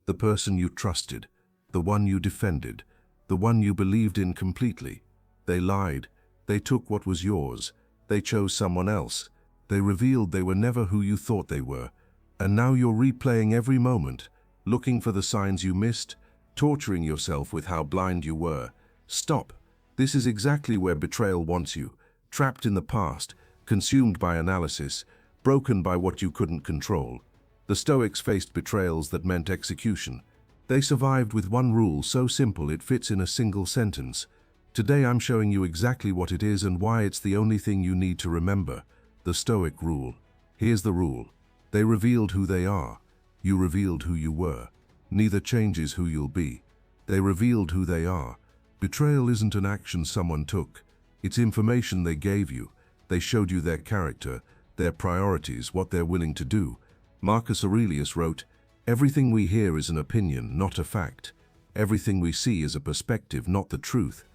The person you trusted, the one you defended, the one you believed in completely. They lied, they took what was yours, they chose someone else, they revealed they were never who you thought they were, and now you're replaying every moment, looking for the signs you missed, torturing yourself with how blind you were. Stop. This is exactly where betrayal wants you, trapped in the past, consumed by analysis, broken by what you couldn't control. The Stoics faced betrayals that meant execution. They survived with one rule so simple it fits in a single sentence. Today I'm showing you exactly what it is and why it's the only thing you need to remember. The Stoic rule. Here's the rule. They revealed who they are. You revealed who you were. Neither changes who you'll be. They revealed who they are. Betrayal isn't an action someone took. It's information they gave you. They showed you their character, their priorities, what they're willing to do. Marcus Aurelius wrote, "Everything we hear is an opinion, not a fact. Everything we see is a perspective, not the truth.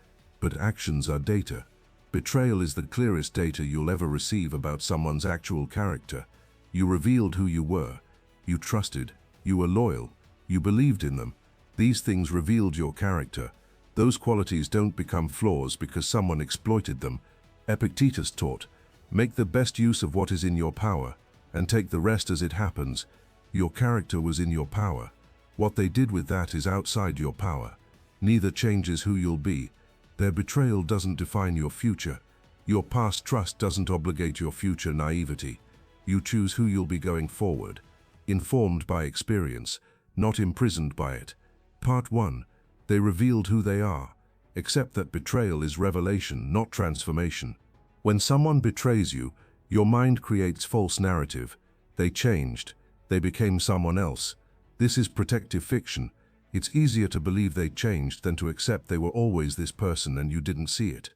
But actions are data." Betrayal is the clearest data you'll ever receive about someone's actual character. You revealed who you were. You trusted. You were loyal. You believed in them. These things revealed your character. Those qualities don't become flaws because someone exploited them. Epictetus taught, "Make the best use of what is in your power, and take the rest as it happens." Your character was in your power. What they did with that is outside your power. Neither changes who you'll be. Their betrayal doesn't define your future. Your past trust doesn't obligate your future naivety. You choose who you'll be going forward, informed by experience, not imprisoned by it. Part 1. They revealed who they are. Accept that betrayal is revelation, not transformation. When someone betrays you, your mind creates false narrative. They changed. They became someone else. This is protective fiction. It's easier to believe they changed than to accept they were always this person and you didn't see it.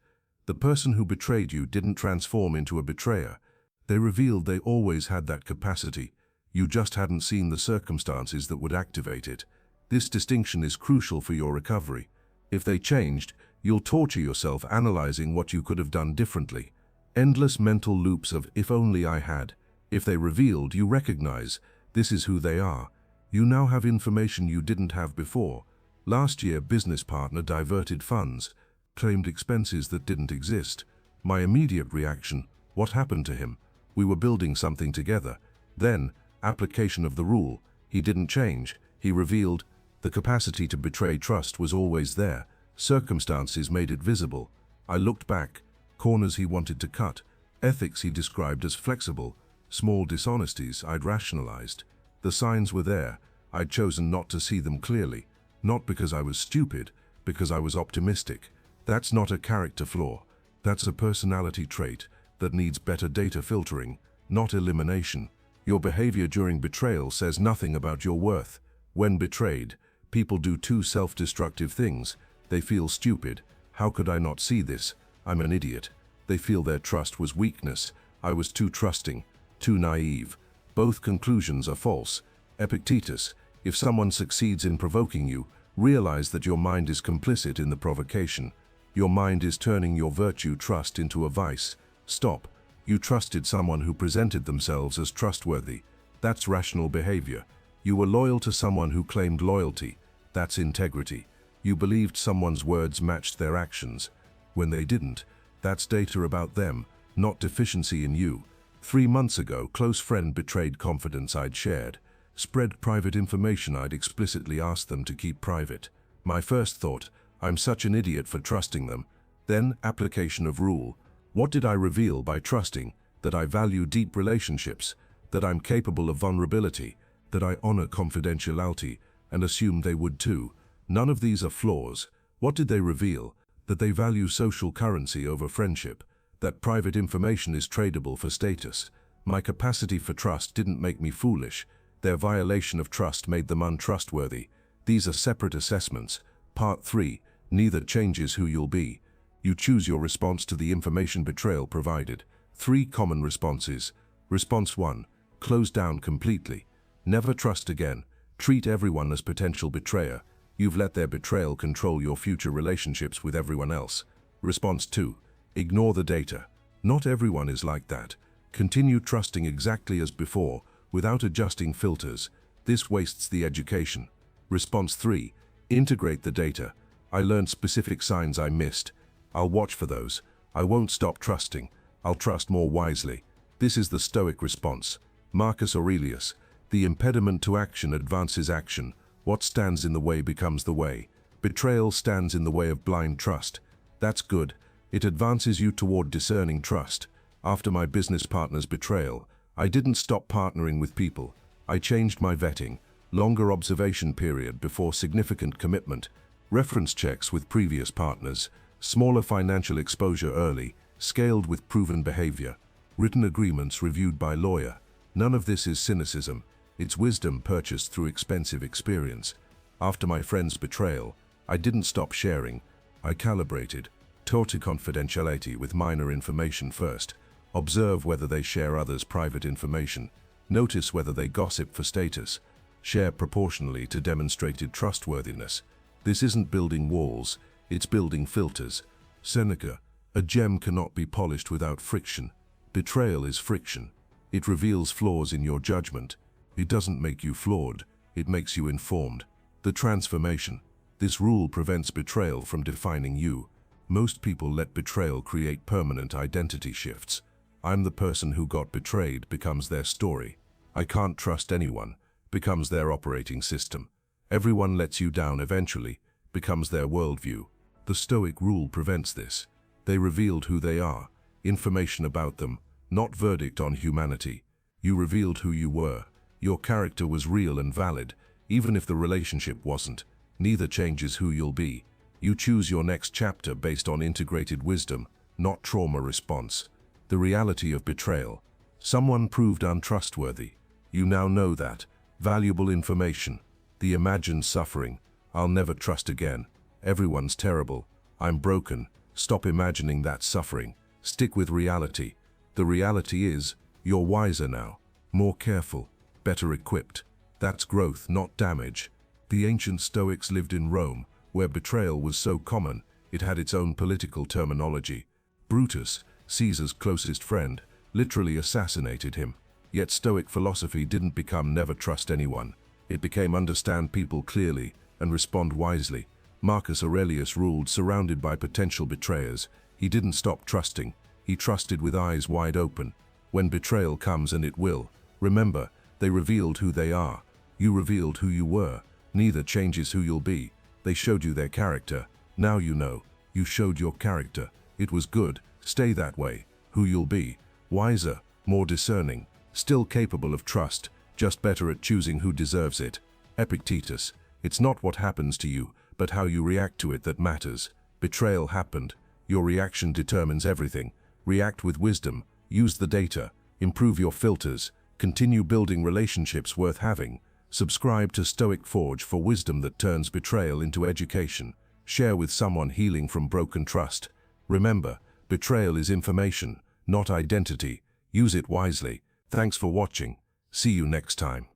The person who betrayed you didn't transform into a betrayer. They revealed they always had that capacity. You just hadn't seen the circumstances that would activate it. This distinction is crucial for your recovery. If they changed, you'll torture yourself analyzing what you could have done differently. Endless mental loops of "if only I had." If they revealed, you recognize this is who they are. You now have information you didn't have before. Last year, business partner diverted funds, claimed expenses that didn't exist. My immediate reaction, what happened to him? We were building something together. Then, application of the rule. He didn't change. He revealed the capacity to betray trust was always there. Circumstances made it visible. I looked back. Corners he wanted to cut. Ethics he described as flexible. Small dishonesties I'd rationalized. The signs were there. I'd chosen not to see them clearly. Not because I was stupid, because I was optimistic. That's not a character flaw. That's a personality trait that needs better data filtering, not elimination. Your behavior during betrayal says nothing about your worth. When betrayed, people do two self-destructive things. They feel stupid. How could I not see this? I'm an idiot. They feel their trust was weakness. I was too trusting, too naive. Both conclusions are false. Epictetus, if someone succeeds in provoking you, realize that your mind is complicit in the provocation. Your mind is turning your virtue trust into a vice. Stop. You trusted someone who presented themselves as trustworthy. That's rational behavior. You were loyal to someone who claimed loyalty. That's integrity. You believed someone's words matched their actions. When they didn't, that's data about them, not deficiency in you. 3 months ago, close friend betrayed confidence I'd shared. Spread private information I'd explicitly asked them to keep private. My first thought, I'm such an idiot for trusting them. Then, application of rule. What did I reveal by trusting? That I value deep relationships, that I'm capable of vulnerability, that I honor confidentiality, and assume they would too. None of these are flaws. What did they reveal? That they value social currency over friendship, that private information is tradable for status. My capacity for trust didn't make me foolish. Their violation of trust made them untrustworthy. These are separate assessments. Part 3. Neither changes who you'll be. You choose your response to the information betrayal provided. 3 common responses. Response 1. Close down completely. Never trust again. Treat everyone as potential betrayer. You've let their betrayal control your future relationships with everyone else. Response 2. Ignore the data. Not everyone is like that. Continue trusting exactly as before, without adjusting filters. This wastes the education. Response 3. Integrate the data. I learned specific signs I missed. I'll watch for those. I won't stop trusting. I'll trust more wisely. This is the Stoic response. Marcus Aurelius. The impediment to action advances action. What stands in the way becomes the way. Betrayal stands in the way of blind trust. That's good. It advances you toward discerning trust. After my business partner's betrayal, I didn't stop partnering with people. I changed my vetting. Longer observation period before significant commitment. Reference checks with previous partners. Smaller financial exposure early. Scaled with proven behavior. Written agreements reviewed by lawyer. None of this is cynicism. It's wisdom purchased through expensive experience. After my friend's betrayal, I didn't stop sharing. I calibrated. Taught confidentiality with minor information first. Observe whether they share others' private information. Notice whether they gossip for status. Share proportionally to demonstrated trustworthiness. This isn't building walls, it's building filters. Seneca. A gem cannot be polished without friction. Betrayal is friction. It reveals flaws in your judgment. It doesn't make you flawed, it makes you informed. The transformation. This rule prevents betrayal from defining you. Most people let betrayal create permanent identity shifts. I'm the person who got betrayed becomes their story. I can't trust anyone becomes their operating system. Everyone lets you down eventually becomes their worldview. The Stoic rule prevents this. They revealed who they are, information about them, not verdict on humanity. You revealed who you were. Your character was real and valid, even if the relationship wasn't. Neither changes who you'll be. You choose your next chapter based on integrated wisdom, not trauma response. The reality of betrayal. Someone proved untrustworthy. You now know that. Valuable information. The imagined suffering. I'll never trust again. Everyone's terrible. I'm broken. Stop imagining that suffering. Stick with reality. The reality is, you're wiser now. More careful. Better equipped. That's growth, not damage. The ancient Stoics lived in Rome, where betrayal was so common, it had its own political terminology. Brutus, Caesar's closest friend, literally assassinated him. Yet Stoic philosophy didn't become never trust anyone. It became understand people clearly and respond wisely. Marcus Aurelius ruled surrounded by potential betrayers. He didn't stop trusting. He trusted with eyes wide open. When betrayal comes, and it will, remember, they revealed who they are. You revealed who you were. Neither changes who you'll be. They showed you their character. Now you know. You showed your character. It was good. Stay that way. Who you'll be. Wiser, more discerning, still capable of trust, just better at choosing who deserves it. Epictetus. It's not what happens to you, but how you react to it that matters. Betrayal happened. Your reaction determines everything. React with wisdom. Use the data. Improve your filters. Continue building relationships worth having. Subscribe to Stoic Forge for wisdom that turns betrayal into education. Share with someone healing from broken trust. Remember, betrayal is information, not identity. Use it wisely. Thanks for watching. See you next time.